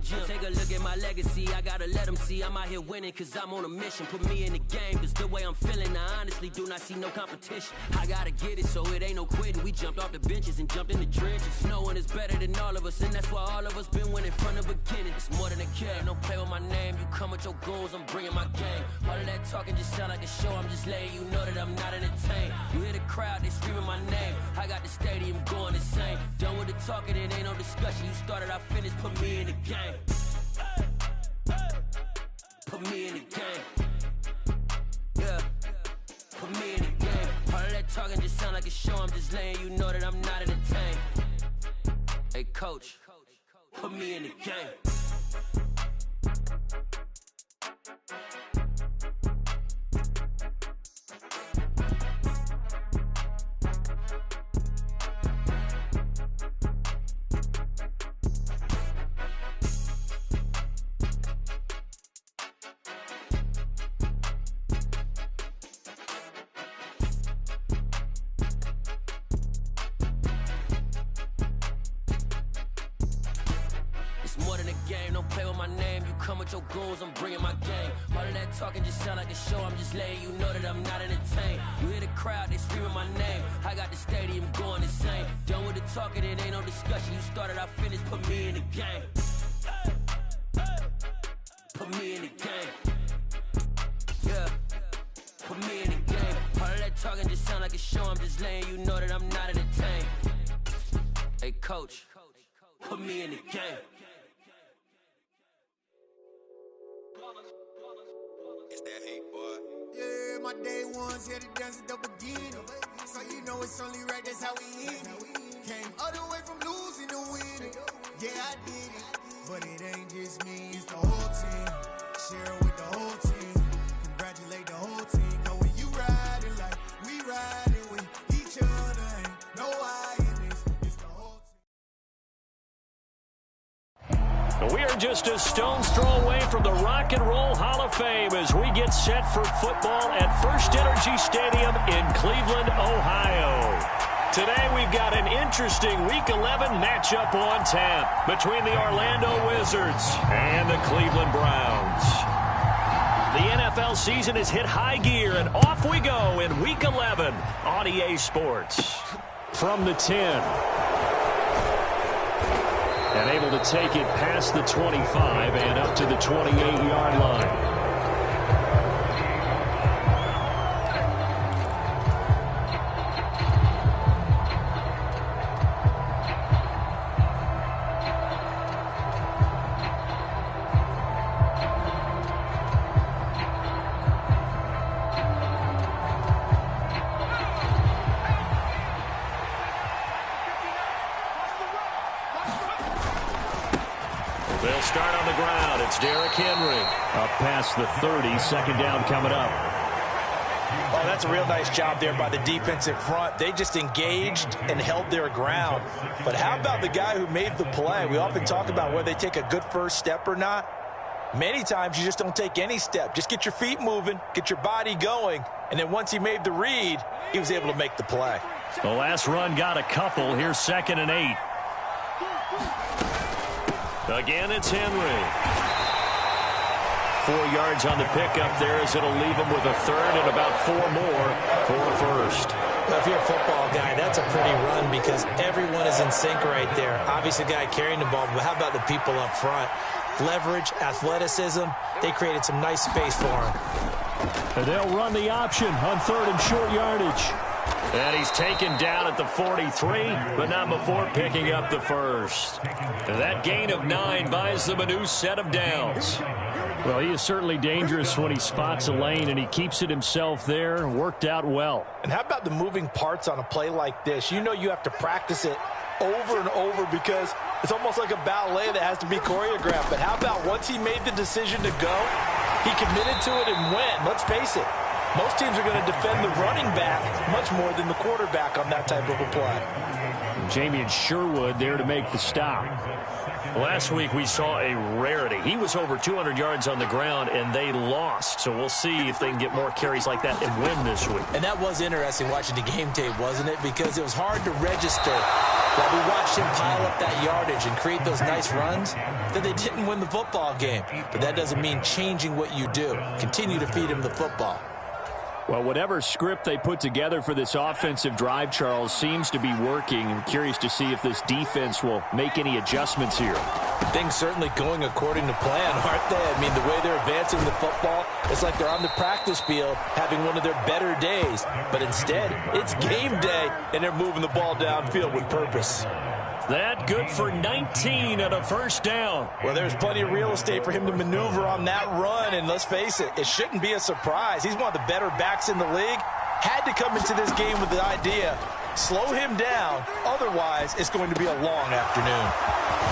gym. Take a look at my legacy, I gotta let them see I'm out here winning, cause I'm on a mission. Put me in the game, cause the way I'm feeling, I honestly do not see no competition. I gotta get it, so it ain't no quitting. We jumped off the benches and jumped in the trenches. No one is better than all of us, and that's why all of us been winning from the beginning. It's more than a game, don't play with my name. You come with your goons, I'm bringing my game. All of that talking just sound like a show, I'm just letting you know that I'm not entertained. You hear the crowd, they screaming my name. I got the stadium going insane. Done with the talking, it ain't no discussion. You started, I finished, put me in the game. Put me in the game. Yeah, put me in the game. All of that talking just sound like a show, I'm just letting you know that I'm not entertained. Hey coach, put me in the game. More than a game, don't play with my name. You come with your goons, I'm bringing my game. All of that talking just sound like a show, I'm just letting you know that I'm not entertained. You hear the crowd, they screaming my name. I got the stadium going insane. Done with the talking, it ain't no discussion. You started, I finished, put me in the game. Put me in the game. Yeah, put me in the game. All of that talking just sound like a show, I'm just letting you know that I'm not entertained. Hey coach, put me in the game. It's that hate, boy. Yeah, my day ones here to dance at the beginning. So you know it's only right, that's how we end it. Came all the way from losing to winning. Yeah, I did it. But it ain't just me, it's the whole team. Share it with the whole team. Congratulate the whole team. Cause when you riding like we riding with each other, ain't no I in this. It's the whole team. We are just a stone's throw away from the Rock and Roll Hall of Fame as we get set for football at First Energy Stadium in Cleveland, Ohio. Today we've got an interesting Week 11 matchup on tap between the Orlando Wizards and the Cleveland Browns. The NFL season has hit high gear, and off we go in Week 11 on EA Sports. From the 10. And able to take it past the 25 and up to the 28-yard line. They'll start on the ground. It's Derrick Henry. Up past the 30, second down coming up. Oh, that's a real nice job there by the defensive front. They just engaged and held their ground. But how about the guy who made the play? We often talk about whether they take a good first step or not. Many times you just don't take any step. Just get your feet moving, get your body going, and then once he made the read, he was able to make the play. The last run got a couple. Here's 2nd and 8. Again, it's Henry. 4 yards on the pickup there as it'll leave him with a third and about 4 more for a first. Well, if you're a football guy, that's a pretty run because everyone is in sync right there. Obviously, the guy carrying the ball, but how about the people up front? Leverage, athleticism, they created some nice space for him. And they'll run the option on 3rd and short yardage. And he's taken down at the 43, but not before picking up the first. That gain of 9 buys them a new set of downs. Well, he is certainly dangerous when he spots a lane, and he keeps it himself there. Worked out well. And how about the moving parts on a play like this? You know you have to practice it over and over because it's almost like a ballet that has to be choreographed. But how about once he made the decision to go, he committed to it and went. Let's face it. Most teams are going to defend the running back much more than the quarterback on that type of a play. Jamie Sherwood there to make the stop. Last week we saw a rarity. He was over 200 yards on the ground, and they lost. So we'll see if they can get more carries like that and win this week. And that was interesting watching the game tape, wasn't it? Because it was hard to register While we watched him pile up that yardage and create those nice runs, that they didn't win the football game. But that doesn't mean changing what you do. Continue to feed him the football. Well, whatever script they put together for this offensive drive, Charles, seems to be working. I'm curious to see if this defense will make any adjustments here. Things certainly going according to plan, aren't they? I mean, the way they're advancing the football, it's like they're on the practice field having one of their better days. But instead, it's game day, and they're moving the ball downfield with purpose. That good for 19 and a first down. Well, there's plenty of real estate for him to maneuver on that run, and let's face it, it shouldn't be a surprise. He's one of the better backs in the league. Had to come into this game with the idea, slow him down, otherwise it's going to be a long afternoon.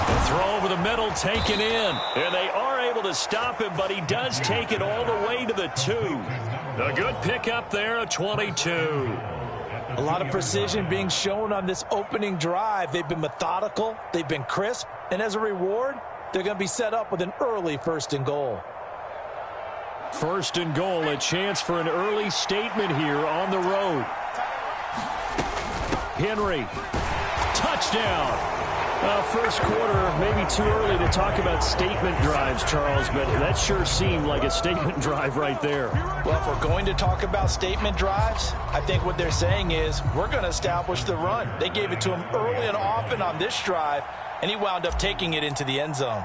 The throw over the middle taken in, and they are able to stop him, but he does take it all the way to the 2. A good pickup there, a 22. A lot of precision being shown on this opening drive. They've been methodical, they've been crisp, and as a reward, they're going to be set up with an early 1st and goal. 1st and goal, a chance for an early statement here on the road. Henry, touchdown. First quarter, maybe too early to talk about statement drives, Charles, but that sure seemed like a statement drive right there. Well, if we're going to talk about statement drives, I think what they're saying is we're going to establish the run. They gave it to him early and often on this drive, and he wound up taking it into the end zone.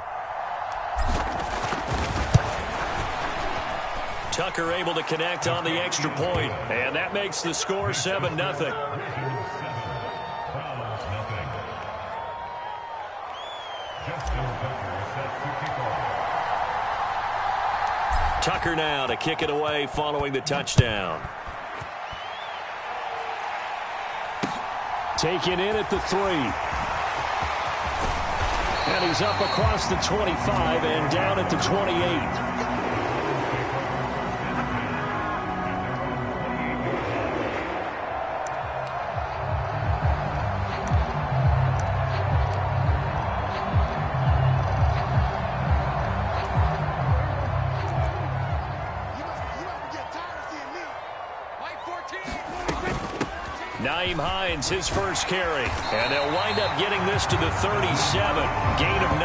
Tucker able to connect on the extra point, and that makes the score 7-0. Tucker now to kick it away following the touchdown. Taken in at the 3. And he's up across the 25 and down at the 28. His first carry, and they'll wind up getting this to the 37, gain of 9.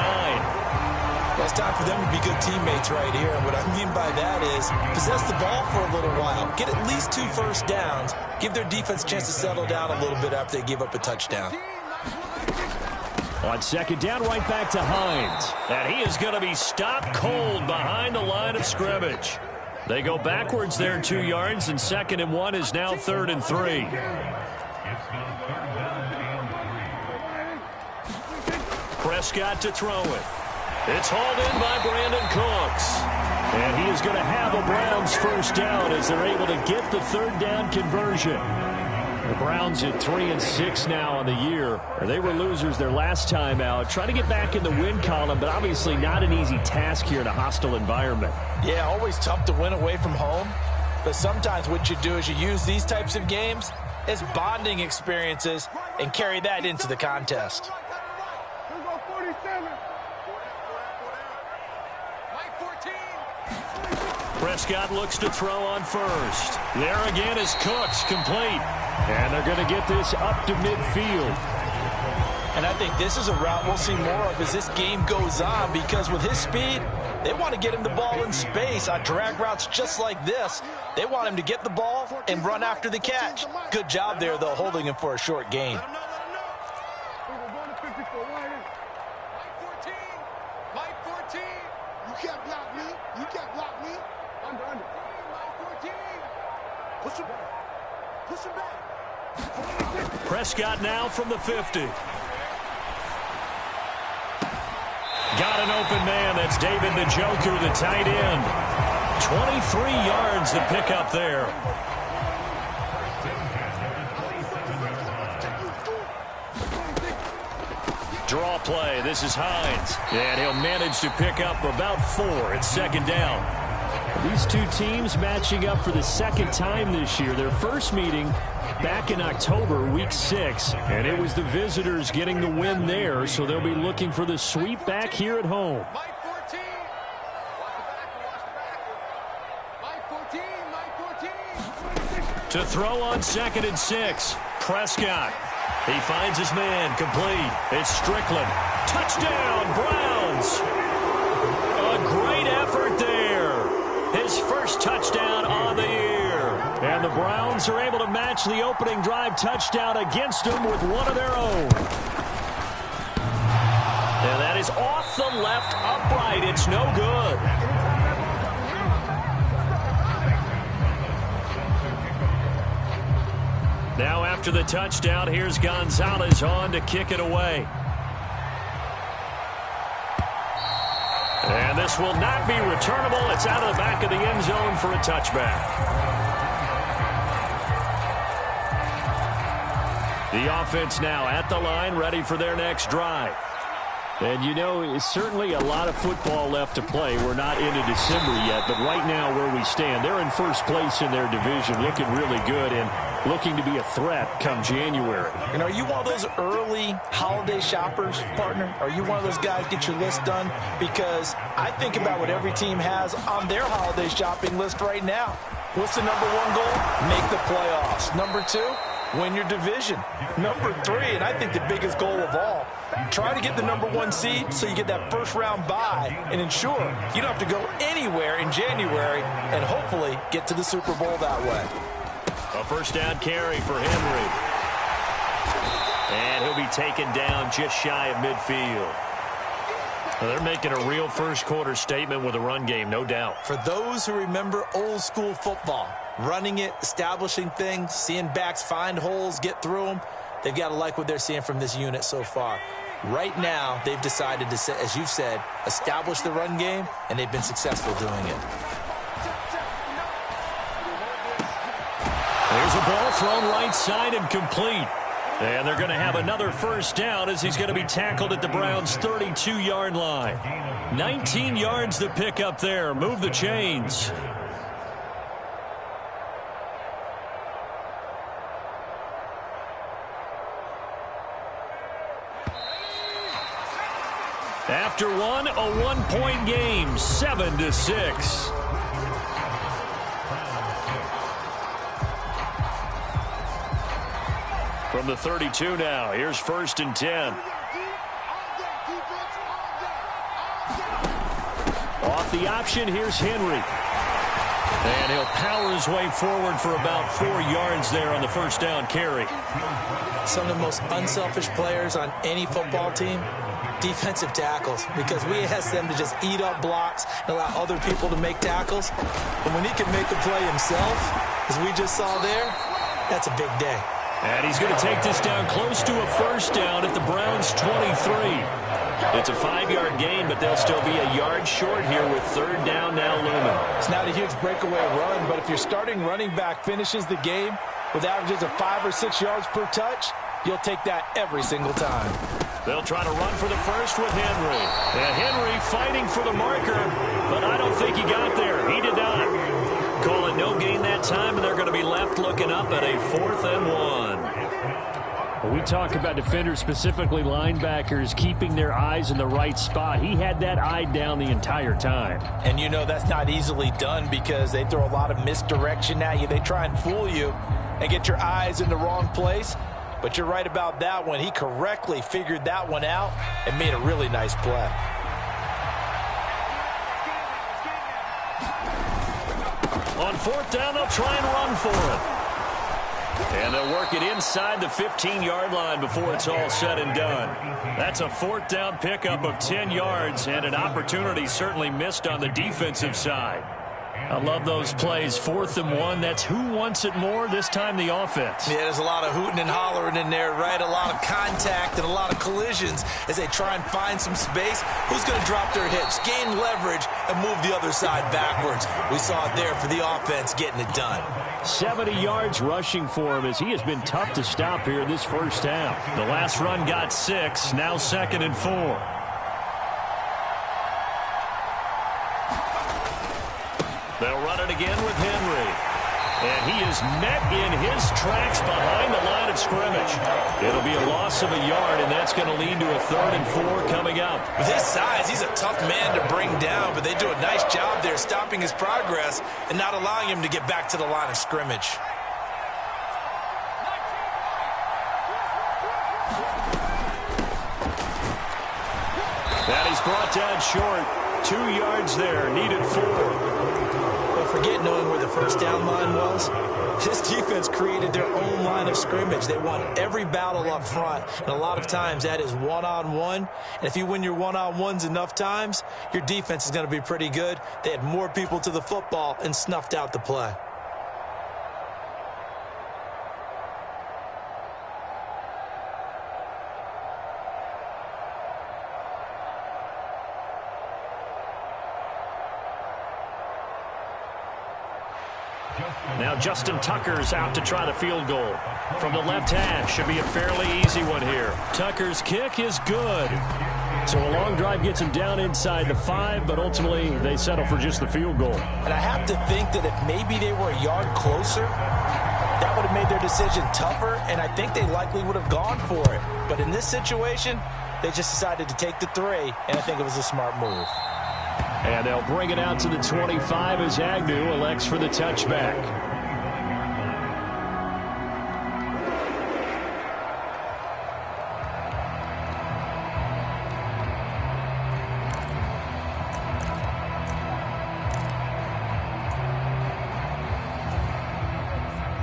Well, it's time for them to be good teammates right here, and what I mean by that is possess the ball for a little while, get at least 2 first downs, give their defense a chance to settle down a little bit after they give up a touchdown. On 2nd down, right back to Hines, and he is going to be stopped cold behind the line of scrimmage. They go backwards there 2 yards, and 2nd and 1 is now 3rd and 3. Prescott to throw it. It's hauled in by Brandon Cooks. And he is going to have a Browns first down as they're able to get the 3rd down conversion. The Browns at 3-6 now on the year. They were losers their last time out. Trying to get back in the win column, but obviously not an easy task here in a hostile environment. Yeah, always tough to win away from home. But sometimes what you do is you use these types of games as bonding experiences and carry that into the contest. Prescott looks to throw on first. There again is Cooks, complete. And they're going to get this up to midfield. And I think this is a route we'll see more of as this game goes on, because with his speed, they want to get him the ball in space on drag routes just like this. They want him to get the ball and run after the catch. Good job there, though, holding him for a short gain. Prescott now from the 50. Got an open man. That's David the Joker, the tight end. 23 yards to pick up there. Draw play. This is Hines. And he'll manage to pick up about 4. It's 2nd down. These two teams matching up for the 2nd time this year. Their first meeting back in October, week 6, and it was the visitors getting the win there, so they'll be looking for the sweep back here at home. To throw on 2nd and 6, Prescott. He finds his man, complete. It's Strickland. Touchdown, Browns. A great effort there. His first touchdown on the year. And the Browns are able to match the opening drive touchdown against them with one of their own. And that is off the left upright. It's no good. Now after the touchdown, here's Gonzalez on to kick it away. And this will not be returnable. It's out of the back of the end zone for a touchback. The offense now at the line, ready for their next drive. And, you know, it's certainly a lot of football left to play. We're not into December yet, but right now where we stand, they're in first place in their division, looking really good and looking to be a threat come January. And are you one of those early holiday shoppers, partner? Are you one of those guys get your list done? Because I think about what every team has on their holiday shopping list right now. What's the number one goal? Make the playoffs. Number two, win your division. Number three, and I think the biggest goal of all, try to get the number one seed so you get that first round bye and ensure you don't have to go anywhere in January and hopefully get to the Super Bowl that way. A first down carry for Henry. And he'll be taken down just shy of midfield. Well, they're making a real first quarter statement with a run game, no doubt. For those who remember old school football, running it, establishing things, seeing backs find holes, get through them, they've got to like what they're seeing from this unit so far. Right now, they've decided to, as you've said, establish the run game, and they've been successful doing it. There's a ball thrown right side and complete. And they're going to have another first down as he's going to be tackled at the Browns' 32-yard line. 19 yards to pick up there. Move the chains. After one, a one-point game, 7-6. From the 32 now, here's 1st and 10. Off the option, here's Henry. And he'll power his way forward for about 4 yards there on the first down carry. Some of the most unselfish players on any football team, defensive tackles, because we ask them to just eat up blocks and allow other people to make tackles. But when he can make the play himself, as we just saw there, that's a big day. And he's going to take this down close to a first down at the Browns' 23. It's a 5-yard gain, but they'll still be a yard short here with 3rd down now looming. It's not a huge breakaway run, but if your starting running back finishes the game with averages of 5 or 6 yards per touch, you'll take that every single time. They'll try to run for the first with Henry. And Henry fighting for the marker, but I don't think he got there. He did not. Call it no gain that time, and they're going to be left looking up at a 4th and 1. We talk about defenders, specifically linebackers, keeping their eyes in the right spot. He had that eye down the entire time. And you know that's not easily done because they throw a lot of misdirection at you. They try and fool you and get your eyes in the wrong place. But you're right about that one. He correctly figured that one out and made a really nice play. On 4th down, they'll try and run for it. And they'll work it inside the 15-yard line before it's all said and done. That's a 4th down pickup of 10 yards and an opportunity certainly missed on the defensive side. I love those plays. 4th and 1. That's who wants it more, this time the offense. Yeah, there's a lot of hooting and hollering in there, right? A lot of contact and a lot of collisions as they try and find some space. Who's going to drop their hips, gain leverage, and move the other side backwards? We saw it there for the offense getting it done. 70 yards rushing for him as he has been tough to stop here in this first half. The last run got 6, now 2nd and 4. They'll run it again with Henry. And he is met in his tracks behind the line of scrimmage. It'll be a loss of a yard, and that's going to lead to a 3rd and 4 coming up. With his size, he's a tough man to bring down, but they do a nice job there stopping his progress and not allowing him to get back to the line of scrimmage. brought down short. 2 yards there, needed 4. Well, forget knowing where the first down line was. This defense created their own line of scrimmage. They won every battle up front, and a lot of times that is one-on-one. And if you win your one-on-ones enough times, your defense is going to be pretty good. They had more people to the football and snuffed out the play. Now Justin Tucker's out to try the field goal. From the left hash, should be a fairly easy one here. Tucker's kick is good. So a long drive gets him down inside the 5, but ultimately they settle for just the field goal. And I have to think that if maybe they were a yard closer, that would have made their decision tougher, and I think they likely would have gone for it. But in this situation, they just decided to take the 3, and I think it was a smart move. And they'll bring it out to the 25 as Agnew elects for the touchback.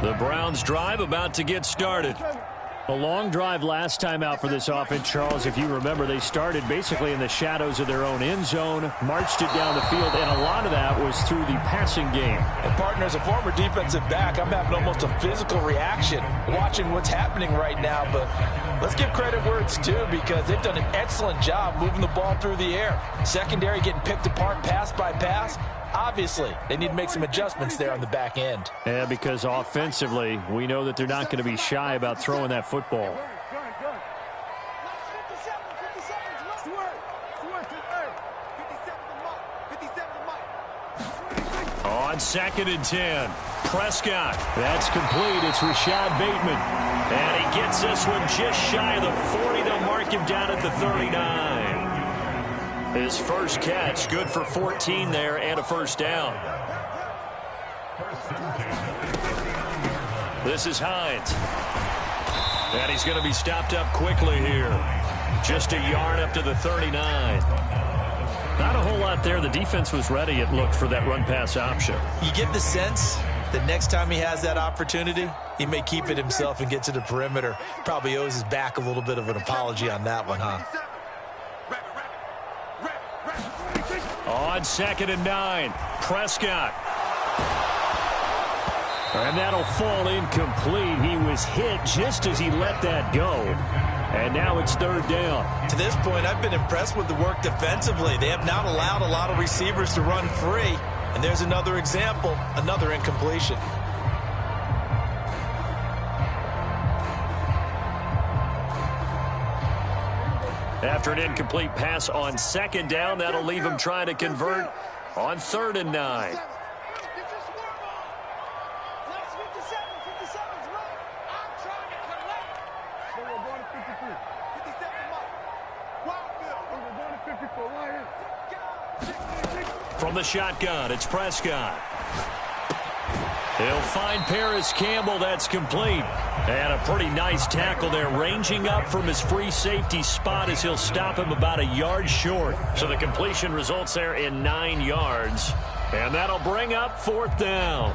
The Browns drive about to get started. A long drive last time out for this offense, Charles. If you remember, they started basically in the shadows of their own end zone, marched it down the field, and a lot of that was through the passing game. And partner, as a former defensive back, I'm having almost a physical reaction watching what's happening right now. But let's give credit where it's due, because they've done an excellent job moving the ball through the air. Secondary getting picked apart pass by pass. Obviously, they need to make some adjustments there on the back end. Yeah, because offensively, we know that they're not going to be shy about throwing that football. On 2nd and 10, Prescott. That's complete. It's Rashad Bateman. And he gets this one just shy of the 40. They'll mark him down at the 39. His first catch, good for 14 there and a first down. This is Hines. And he's going to be stopped up quickly here. Just a yard up to the 39. Not a whole lot there. The defense was ready, it looked, for that run-pass option. You get the sense that next time he has that opportunity, he may keep it himself and get to the perimeter. Probably owes his back a little bit of an apology on that one, huh? On 2nd and 9, Prescott. And that'll fall incomplete. He was hit just as he let that go. And now it's 3rd down. To this point, I've been impressed with the work defensively. They have not allowed a lot of receivers to run free. And there's another example, another incompletion. After an incomplete pass on 2nd down, that'll leave him trying to convert on 3rd and 9. From the shotgun, it's Prescott. He'll find Paris Campbell. That's complete. And a pretty nice tackle there, ranging up from his free safety spot as he'll stop him about a yard short. So the completion results there in 9 yards. And that'll bring up 4th down.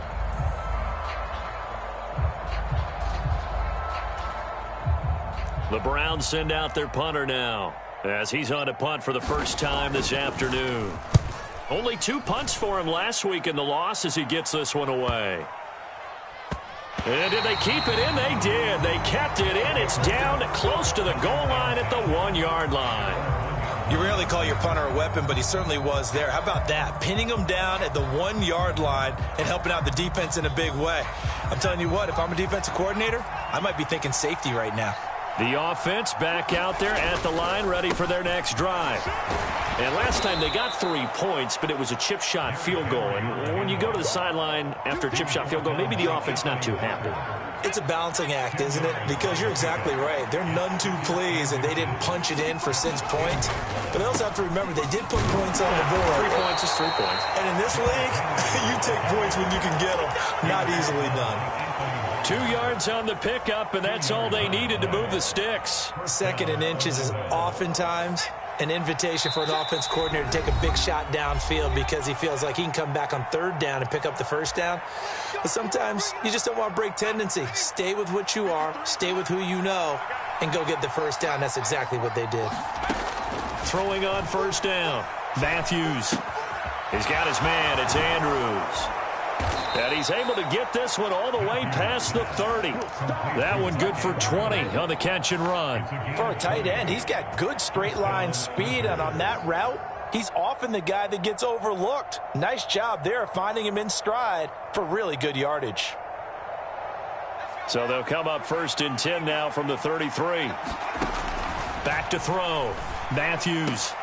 The Browns send out their punter now, as he's on to punt for the first time this afternoon. Only 2 punts for him last week in the loss as he gets this one away. And did they keep it in? They did. They kept it in. It's down close to the goal line at the 1-yard line. You rarely call your punter a weapon, but he certainly was there. How about that? Pinning him down at the 1-yard line and helping out the defense in a big way. I'm telling you what, if I'm a defensive coordinator, I might be thinking safety right now. The offense back out there at the line, ready for their next drive. And last time they got 3 points, but it was a chip shot field goal. And when you go to the sideline after a chip shot field goal, maybe the offense not too happy. It's a balancing act, isn't it? Because you're exactly right. They're none too pleased, and they didn't punch it in for 6 points. But they also have to remember they did put points on the board. 3 points is 3 points. And in this league, you take points when you can get them. Not easily done. 2 yards on the pickup, and that's all they needed to move the sticks. 2nd and inches is oftentimes an invitation for an offense coordinator to take a big shot downfield because he feels like he can come back on third down and pick up the first down. But sometimes you just don't want to break tendency. Stay with what you are, stay with who you know, and go get the first down. That's exactly what they did. Throwing on first down, Matthews. He's got his man. It's Andrews. And he's able to get this one all the way past the 30. That one good for 20 on the catch and run. For a tight end, he's got good straight line speed, and on that route, he's often the guy that gets overlooked. Nice job there finding him in stride for really good yardage. So they'll come up first and 10 now from the 33. Back to throw. Matthews.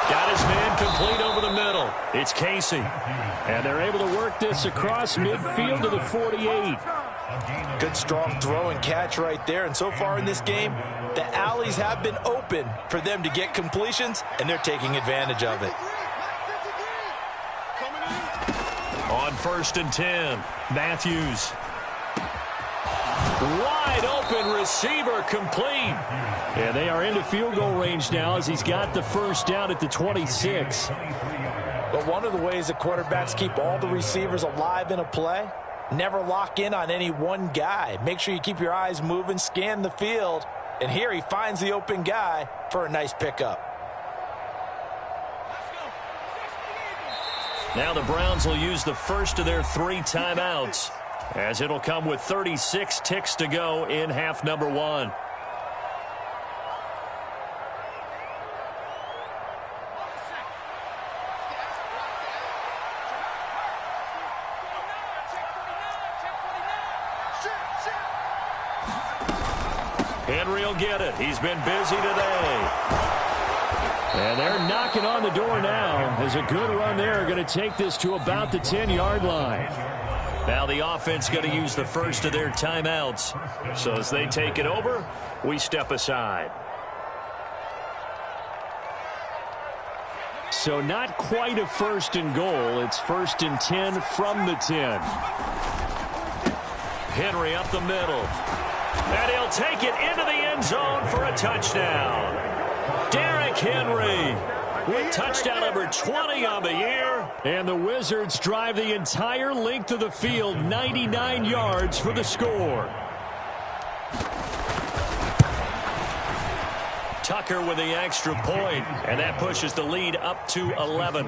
Got his man complete over the middle. It's Casey. And they're able to work this across midfield to the 48. Good strong throw and catch right there. And so far in this game, the alleys have been open for them to get completions, and they're taking advantage of it. On first and 10, Matthews. Wide open receiver complete. And they are into field goal range now as he's got the first down at the 26. But one of the ways that quarterbacks keep all the receivers alive in a play, never lock in on any one guy. Make sure you keep your eyes moving, scan the field. And here he finds the open guy for a nice pickup. Now the Browns will use the first of their 3 timeouts, as it'll come with 36 ticks to go in half number 1. Henry will get it. He's been busy today. And they're knocking on the door now. As a good run there, going to take this to about the 10-yard line. Now the offense going to use the first of their timeouts. So as they take it over, we step aside. So not quite a first and goal. It's first and 10 from the 10. Henry up the middle. And he'll take it into the end zone for a touchdown. Derrick Henry with touchdown number 20 on the year. And the Wizards drive the entire length of the field, 99 yards for the score. Tucker with the extra point, and that pushes the lead up to 11.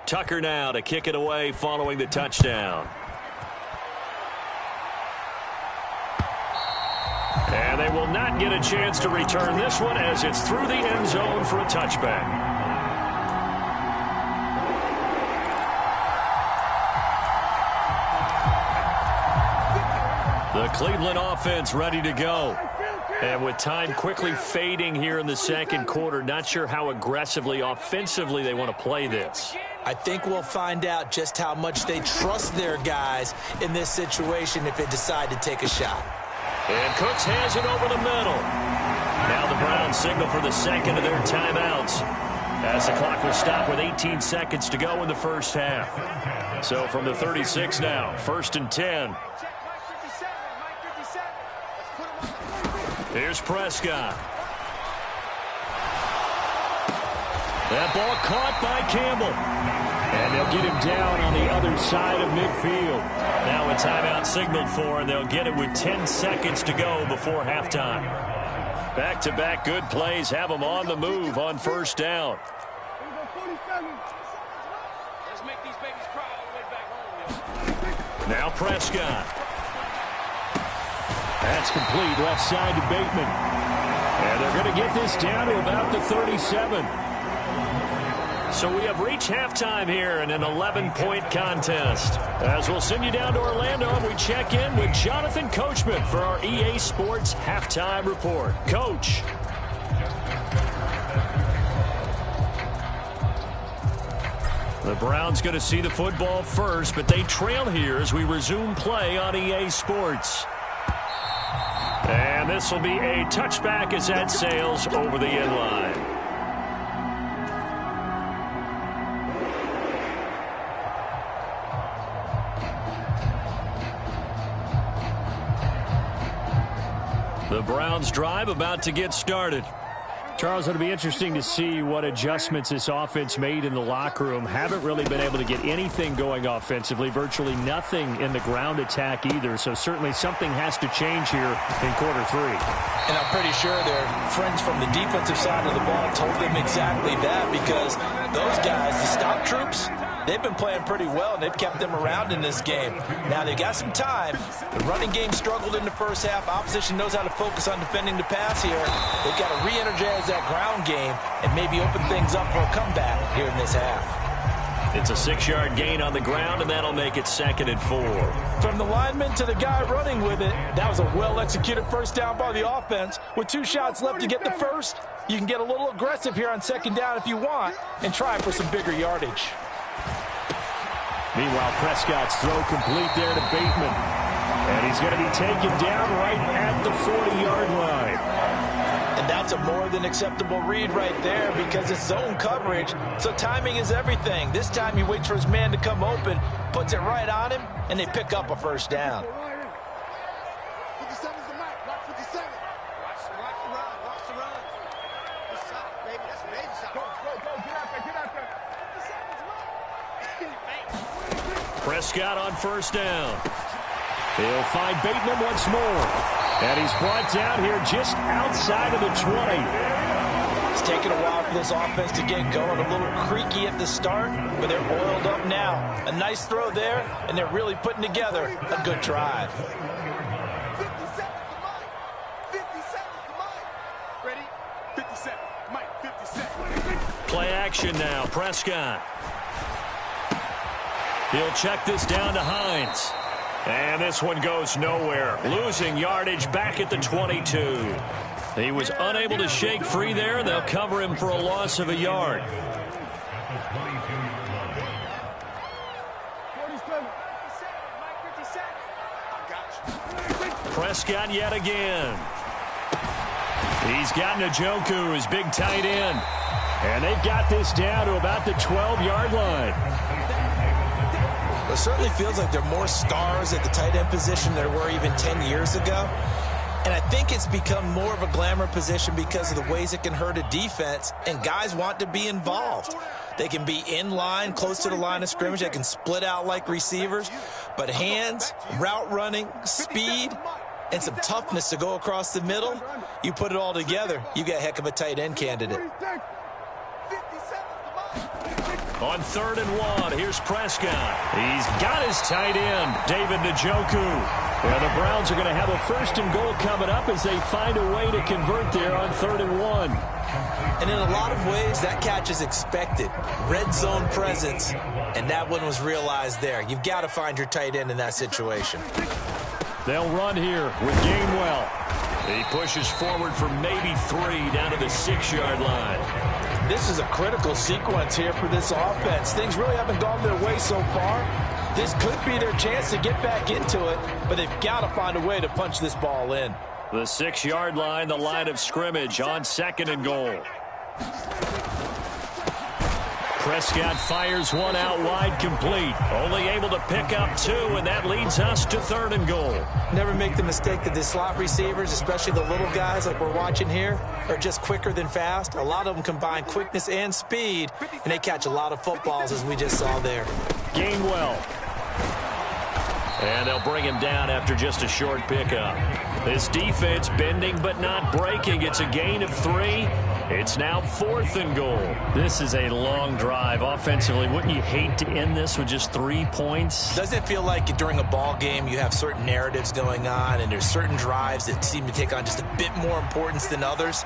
Tucker now to kick it away following the touchdown. And they will not get a chance to return this one as it's through the end zone for a touchback. The Cleveland offense ready to go. And with time quickly fading here in the second quarter, not sure how aggressively, offensively they want to play this. I think we'll find out just how much they trust their guys in this situation if they decide to take a shot. And Cooks has it over the middle. Now the Browns signal for the second of their timeouts, as the clock will stop with 18 seconds to go in the first half. So from the 36 now, first and 10. Here's Prescott. That ball caught by Campbell. And they'll get him down on the other side of midfield. Now a timeout signaled for, and they'll get it with 10 seconds to go before halftime. Back-to-back good plays have them on the move on first down. Now Prescott. That's complete, left side to Bateman. And they're going to get this down to about the 37. So we have reached halftime here in an 11-point contest. As we'll send you down to Orlando, and we check in with Jonathan Coachman for our EA Sports Halftime Report. Coach. The Browns going to see the football first, but they trail here as we resume play on EA Sports. And this will be a touchback as that sails over the end line. The Browns drive about to get started. Charles, it'll be interesting to see what adjustments this offense made in the locker room. Haven't really been able to get anything going offensively, virtually nothing in the ground attack either. So certainly something has to change here in quarter 3. And I'm pretty sure their friends from the defensive side of the ball told them exactly that, because those guys, the stop troops, they've been playing pretty well, and they've kept them around in this game. Now, they've got some time. The running game struggled in the first half. Opposition knows how to focus on defending the pass here. They've got to re-energize that ground game and maybe open things up for a comeback here in this half. It's a 6-yard gain on the ground, and that'll make it 2nd and 4. From the lineman to the guy running with it, that was a well-executed first down by the offense. With 2 shots left to get the first, you can get a little aggressive here on 2nd down if you want and try for some bigger yardage. Meanwhile, Prescott's throw complete there to Bateman. And he's going to be taken down right at the 40-yard line. And that's a more than acceptable read right there, because it's zone coverage, so timing is everything. This time he waits for his man to come open, puts it right on him, and they pick up a first down. Prescott on first down. He'll find Bateman once more. And he's brought down here just outside of the 20. It's taken a while for this offense to get going. A little creaky at the start, but they're oiled up now. A nice throw there, and they're really putting together a good drive. 50 seconds to Mike. 50 seconds to Mike. Ready? 50 seconds. Mike, 50 seconds. Play action now. Prescott. He'll check this down to Hines. And this one goes nowhere. Losing yardage back at the 22. He was unable to shake free there. They'll cover him for a loss of a yard. Prescott yet again. He's got Njoku, his big tight end. And they've got this down to about the 12-yard line. It certainly feels like there are more stars at the tight end position than there were even 10 years ago. And I think it's become more of a glamour position because of the ways it can hurt a defense, and guys want to be involved. They can be in line, close to the line of scrimmage. They can split out like receivers. But hands, route running, speed, and some toughness to go across the middle, you put it all together, you got a heck of a tight end candidate. On 3rd and 1, here's Prescott. He's got his tight end, David Njoku. And the Browns are going to have a 1st and goal coming up as they find a way to convert there on 3rd and 1. And in a lot of ways, that catch is expected. Red zone presence, and that one was realized there. You've got to find your tight end in that situation. They'll run here with Gainwell. He pushes forward for maybe 3 down to the 6-yard line. This is a critical sequence here for this offense. Things really haven't gone their way so far. This could be their chance to get back into it, but they've got to find a way to punch this ball in. The 6-yard line, the line of scrimmage on 2nd and goal. Prescott fires one out wide, complete. Only able to pick up 2, and that leads us to 3rd and goal. Never make the mistake that the slot receivers, especially the little guys like we're watching here, are just quicker than fast. A lot of them combine quickness and speed, and they catch a lot of footballs, as we just saw there. Gainwell. And they'll bring him down after just a short pickup. This defense bending but not breaking. It's a gain of 3. It's now 4th and goal. This is a long drive offensively. Wouldn't you hate to end this with just 3 points? Doesn't it feel like during a ball game you have certain narratives going on and there's certain drives that seem to take on just a bit more importance than others?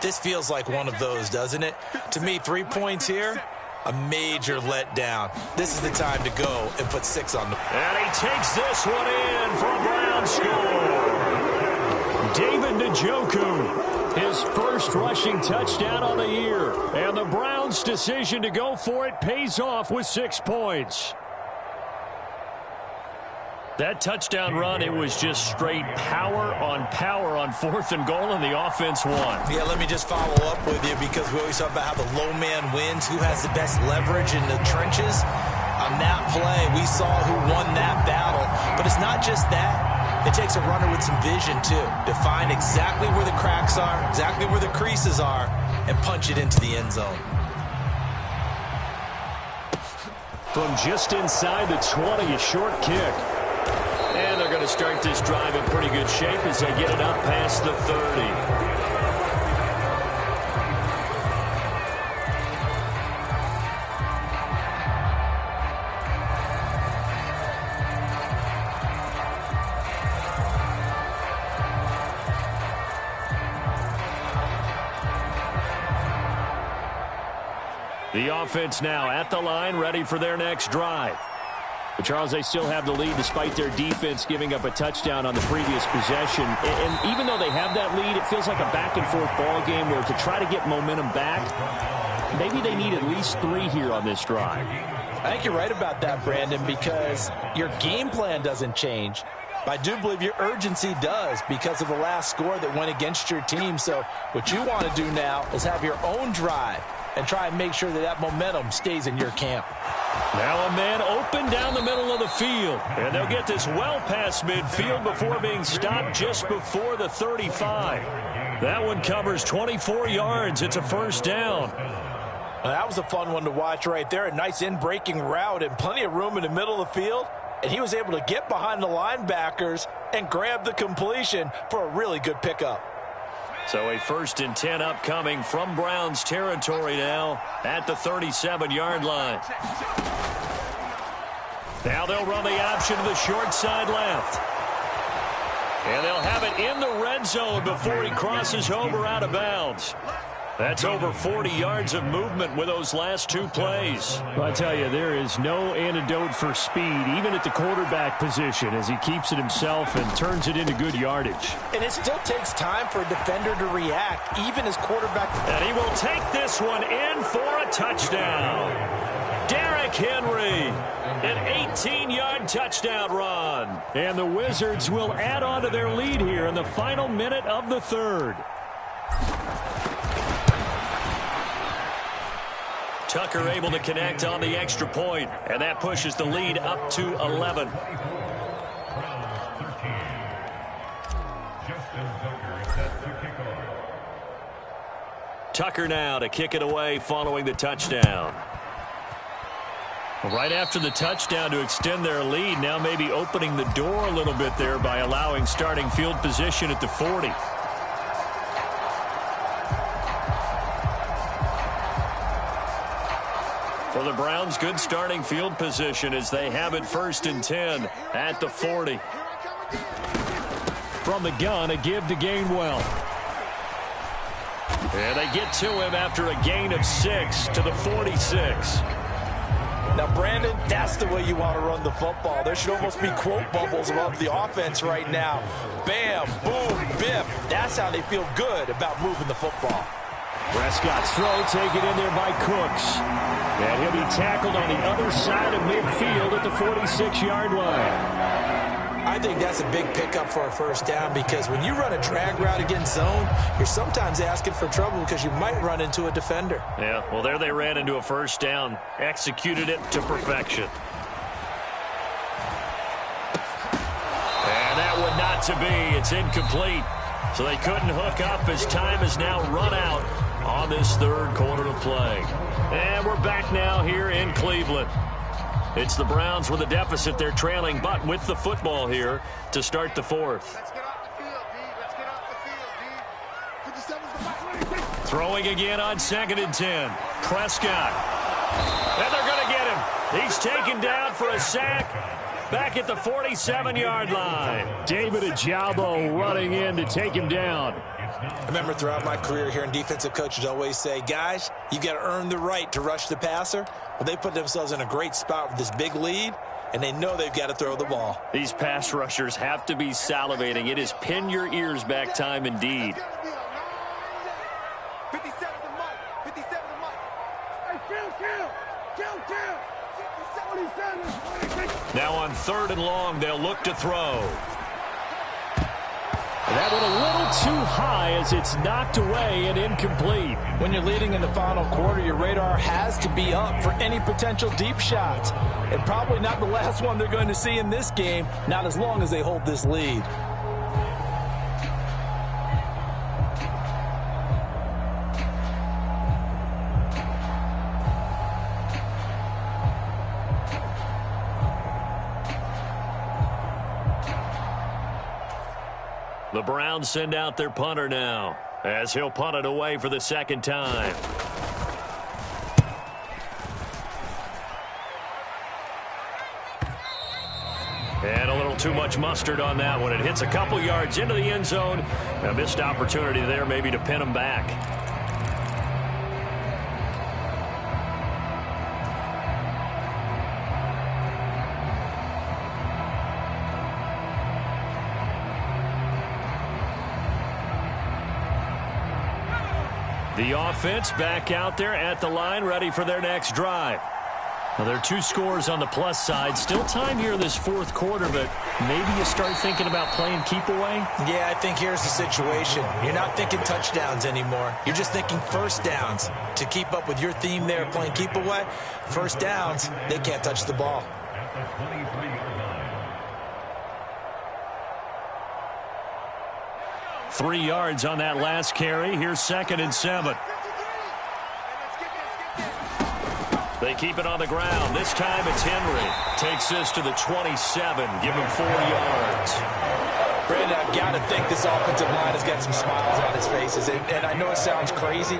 This feels like one of those, doesn't it? To me, 3 points here, a major letdown. This is the time to go and put 6 on the... And he takes this one in for a Brown score. David Njoku, his first rushing touchdown on the year. And the Browns' decision to go for it pays off with 6 points. That touchdown run, it was just straight power on 4th and goal, and the offense won. Yeah, let me just follow up with you, because we always talk about how the low man wins, who has the best leverage in the trenches. On that play, we saw who won that battle. But it's not just that. It takes a runner with some vision, too, to find exactly where the cracks are, exactly where the creases are, and punch it into the end zone. From just inside the 20, a short kick. And they're going to start this drive in pretty good shape as they get it up past the 30. The offense now at the line, ready for their next drive. But Charles, they still have the lead despite their defense giving up a touchdown on the previous possession. And even though they have that lead, it feels like a back-and-forth ball game where to try to get momentum back, maybe they need at least 3 here on this drive. I think you're right about that, Brandon, because your game plan doesn't change. But I do believe your urgency does because of the last score that went against your team. So what you want to do now is have your own drive and try and make sure that that momentum stays in your camp. Now a man open down the middle of the field. And they'll get this well past midfield before being stopped just before the 35. That one covers 24 yards. It's a first down. That was a fun one to watch right there. A nice in-breaking route and plenty of room in the middle of the field. And he was able to get behind the linebackers and grab the completion for a really good pickup. So a 1st and 10 upcoming from Browns territory now at the 37-yard line. Now they'll run the option to the short side left. And they'll have it in the red zone before he crosses over out of bounds. That's over 40 yards of movement with those last 2 plays. Well, I tell you, there is no antidote for speed, even at the quarterback position, as he keeps it himself and turns it into good yardage. And it still takes time for a defender to react, even as quarterback. And he will take this one in for a touchdown. Derrick Henry, an 18-yard touchdown run. And the Wizards will add on to their lead here in the final minute of the 3rd. Tucker able to connect on the extra point, and that pushes the lead up to 11. Tucker now to kick it away following the touchdown. Right after the touchdown to extend their lead, now maybe opening the door a little bit there by allowing starting field position at the 40. For the Browns, good starting field position as they have it 1st and 10 at the 40. From the gun, a give to Gainwell. And they get to him after a gain of 6 to the 46. Now, Brandon, that's the way you want to run the football. There should almost be quote bubbles above the offense right now. Bam, boom, biff. That's how they feel good about moving the football. Prescott's throw taken in there by Cooks. And he'll be tackled on the other side of midfield at the 46-yard line. I think that's a big pickup for a first down because when you run a drag route against zone, you're sometimes asking for trouble because you might run into a defender. Yeah, well, there they ran into a first down, executed it to perfection. And that one not to be. It's incomplete. So they couldn't hook up as time is now run out on this 3rd quarter of play. And we're back now here in Cleveland. It's the Browns with a deficit. They're trailing, but with the football here to start the 4th. Let's get off the field, D. Let's get off the field, D. 57's Throwing again on 2nd and 10. Prescott. And they're going to get him. He's taken down for a sack. Back at the 47-yard line. David Ojabo running in to take him down. I remember throughout my career hearing defensive coaches always say, guys, you got to earn the right to rush the passer. Well, they put themselves in a great spot with this big lead, and they know they've got to throw the ball. These pass rushers have to be salivating. It is pin your ears back time indeed. 57 to Mike. 57 to Mike. Hey, kill. 47. Now on 3rd and long, they'll look to throw. That one a little too high as it's knocked away and incomplete. When you're leading in the final quarter, your radar has to be up for any potential deep shots. And probably not the last one they're going to see in this game, not as long as they hold this lead. The Browns send out their punter now, as he'll punt it away for the second time. And a little too much mustard on that one. It hits a couple yards into the end zone. A missed opportunity there maybe to pin them back. The offense back out there at the line, ready for their next drive. Well, there are 2 scores on the plus side. Still time here in this fourth quarter, but maybe you start thinking about playing keep away? Yeah, I think here's the situation. You're not thinking touchdowns anymore. You're just thinking first downs. To keep up with your theme there, playing keep away, first downs, they can't touch the ball. Three yards on that last carry. Here's 2nd and 7. They keep it on the ground. This time it's Henry. Takes this to the 27. Give him 4 yards. Brandon, I've got to think this offensive line has got some smiles on its faces. And I know it sounds crazy,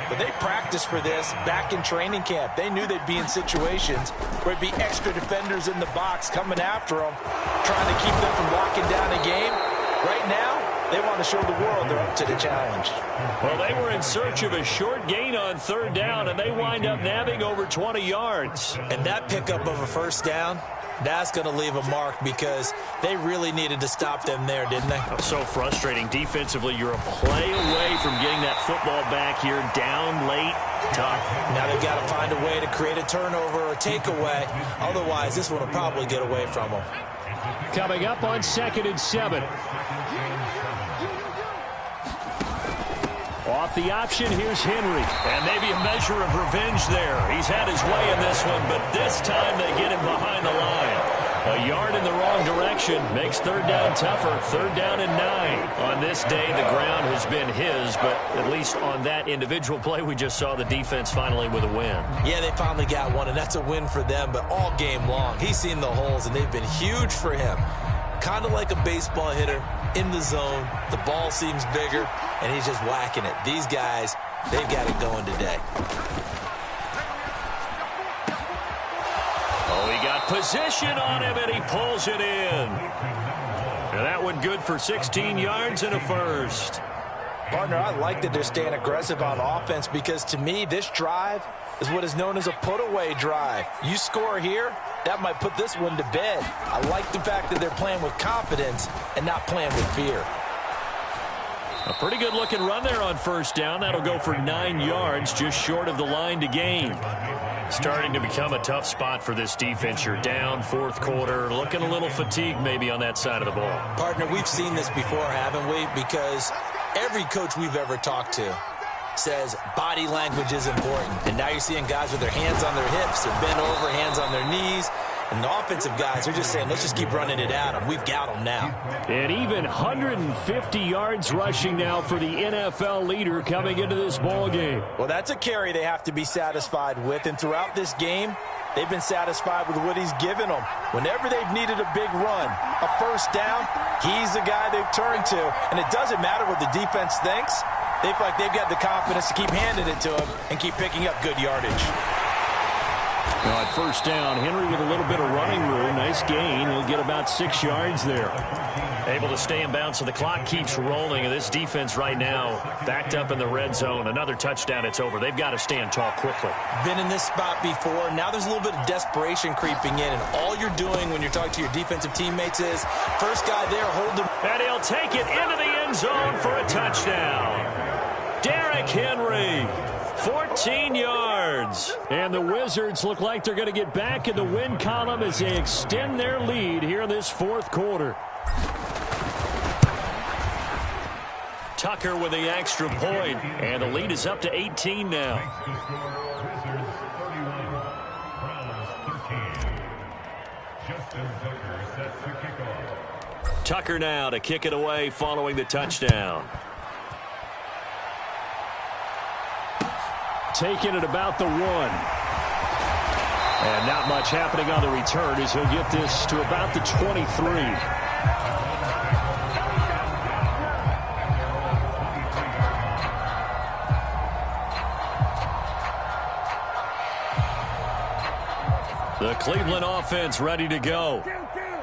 but they practiced for this back in training camp. They knew they'd be in situations where it'd be extra defenders in the box coming after them, trying to keep them from locking down a game. Right now, they want to show the world they're up to the challenge. Well, they were in search of a short gain on 3rd down, and they wind up nabbing over 20 yards. And that pickup of a first down, that's going to leave a mark because they really needed to stop them there, didn't they? Oh, so frustrating. Defensively, you're a play away from getting that football back here, down late, tough. Now they've got to find a way to create a turnover or takeaway. Otherwise, this one will probably get away from them. Coming up on 2nd and 7. Off the option, here's Henry. And maybe a measure of revenge there. He's had his way in this one, but this time they get him behind the line. A yard in the wrong direction makes 3rd down tougher. 3rd down and 9. On this day, the ground has been his, but at least on that individual play, we just saw the defense finally with a win. Yeah, they finally got one, and that's a win for them, but all game long, he's seen the holes, and they've been huge for him. Kind of like a baseball hitter in the zone. The ball seems bigger, and he's just whacking it. These guys, they've got it going today. Oh, he got position on him, and he pulls it in. And that one good for 16 yards and a first. Partner, I like that they're staying aggressive on offense because, to me, this drive is what is known as a put-away drive. You score here, that might put this one to bed. I like the fact that they're playing with confidence and not playing with fear. A pretty good-looking run there on 1st down. That'll go for 9 yards, just short of the line to gain. Starting to become a tough spot for this defense. You're down 4th quarter, looking a little fatigued maybe on that side of the ball. Partner, we've seen this before, haven't we? Because every coach we've ever talked to says body language is important. And now you're seeing guys with their hands on their hips, they're bent over, hands on their knees. And the offensive guys are just saying, let's just keep running it at them. We've got them now. And even 150 yards rushing now for the NFL leader coming into this ball game. Well, that's a carry they have to be satisfied with. And throughout this game, they've been satisfied with what he's given them. Whenever they've needed a big run, a first down, he's the guy they've turned to. And it doesn't matter what the defense thinks. They feel like they've got the confidence to keep handing it to him and keep picking up good yardage. Now at 1st down, Henry with a little bit of running room. Nice gain. He'll get about 6 yards there. Able to stay in bounds, so the clock keeps rolling. And this defense right now backed up in the red zone. Another touchdown, it's over. They've got to stand tall quickly. Been in this spot before. Now there's a little bit of desperation creeping in. And all you're doing when you're talking to your defensive teammates is, first guy there, hold him. And he'll take it into the end zone for a touchdown. Derrick Henry. 14 yards. And the Wizards look like they're going to get back in the win column as they extend their lead here in this 4th quarter. Tucker with the extra point, and the lead is up to 18 now. Tucker now to kick it away following the touchdown. Taking it about the 1. And not much happening on the return as he'll get this to about the 23. The Cleveland offense ready to go.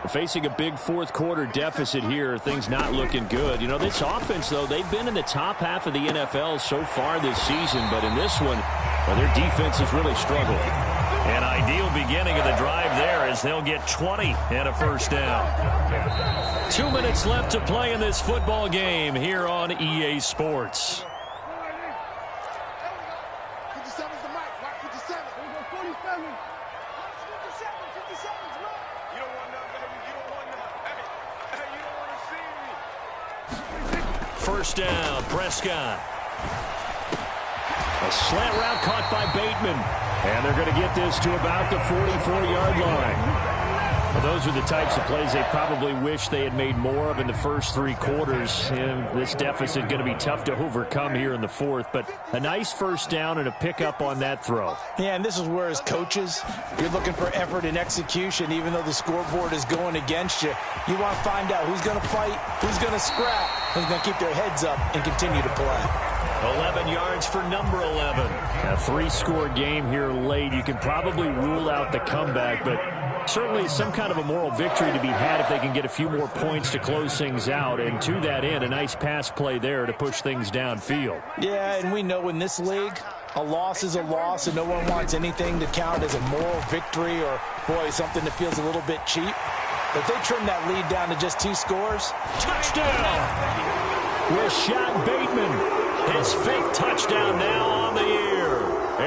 Facing a big fourth quarter deficit here, things not looking good. You know, this offense, though, they've been in the top half of the NFL so far this season, but in this one, well, their defense has really struggled. An ideal beginning of the drive there as they'll get 20 and a first down. 2 minutes left to play in this football game here on EA Sports. First down, Prescott. A slant route caught by Bateman. And they're going to get this to about the 44-yard line. Well, those are the types of plays they probably wish they had made more of in the first 3 quarters. And this deficit going to be tough to overcome here in the fourth. But a nice first down and a pickup on that throw. Yeah, and this is where, as coaches, you're looking for effort and execution. Even though the scoreboard is going against you, you want to find out who's going to fight, who's going to scrap, who's going to keep their heads up and continue to play. 11 yards for number 11. A 3-score game here late. You can probably rule out the comeback, but certainly some kind of a moral victory to be had if they can get a few more points to close things out. And to that end, a nice pass play there to push things downfield. Yeah, and we know in this league, a loss is a loss, and no one wants anything to count as a moral victory or, boy, something that feels a little bit cheap. But if they trim that lead down to just 2 scores. Touchdown! Rashad Bateman. His 5th touchdown now on the year.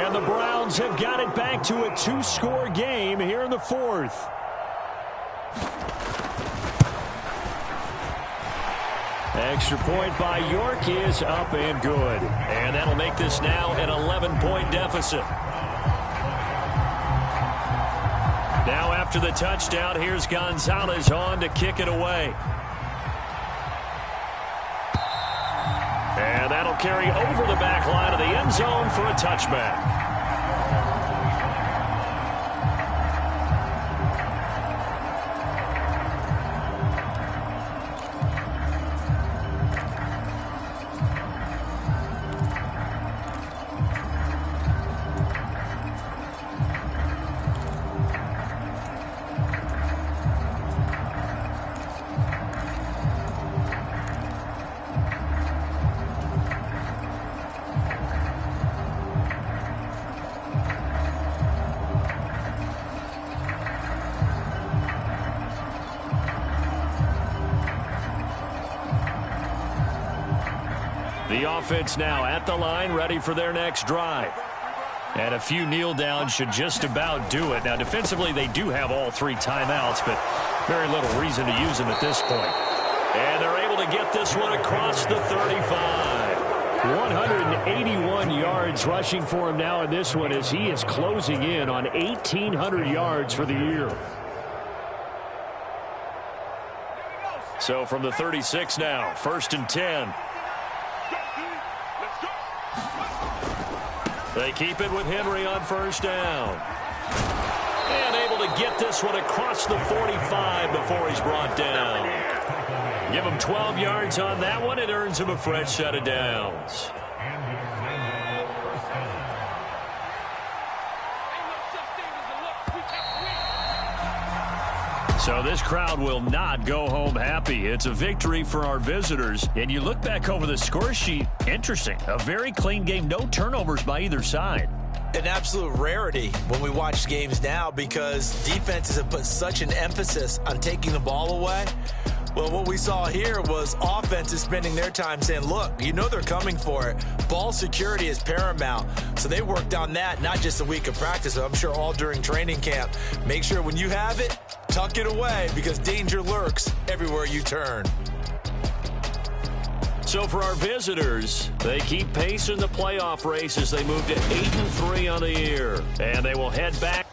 And the Browns have got it back to a 2-score game here in the fourth. Extra point by York is up and good. And that'll make this now an 11-point deficit. Now after the touchdown, here's Gonzalez on to kick it away. And that'll carry over the back line of the end zone for a touchback. The offense now at the line, ready for their next drive. And a few kneel downs should just about do it. Now, defensively, they do have all 3 timeouts, but very little reason to use them at this point. And they're able to get this one across the 35. 181 yards rushing for him now in this one as he is closing in on 1,800 yards for the year. So from the 36 now, 1st and 10. They keep it with Henry on first down. And able to get this one across the 45 before he's brought down. Give him 12 yards on that one. It earns him a fresh set of downs. So this crowd will not go home happy. It's a victory for our visitors. And you look back over the score sheet, interesting. A very clean game, no turnovers by either side. An absolute rarity when we watch games now because defenses have put such an emphasis on taking the ball away. Well, what we saw here was offenses spending their time saying, look, you know they're coming for it. Ball security is paramount. So they worked on that, not just a week of practice, but I'm sure all during training camp. Make sure when you have it, tuck it away because danger lurks everywhere you turn. So for our visitors, they keep pace in the playoff race as they move to 8-3 on the year. And they will head back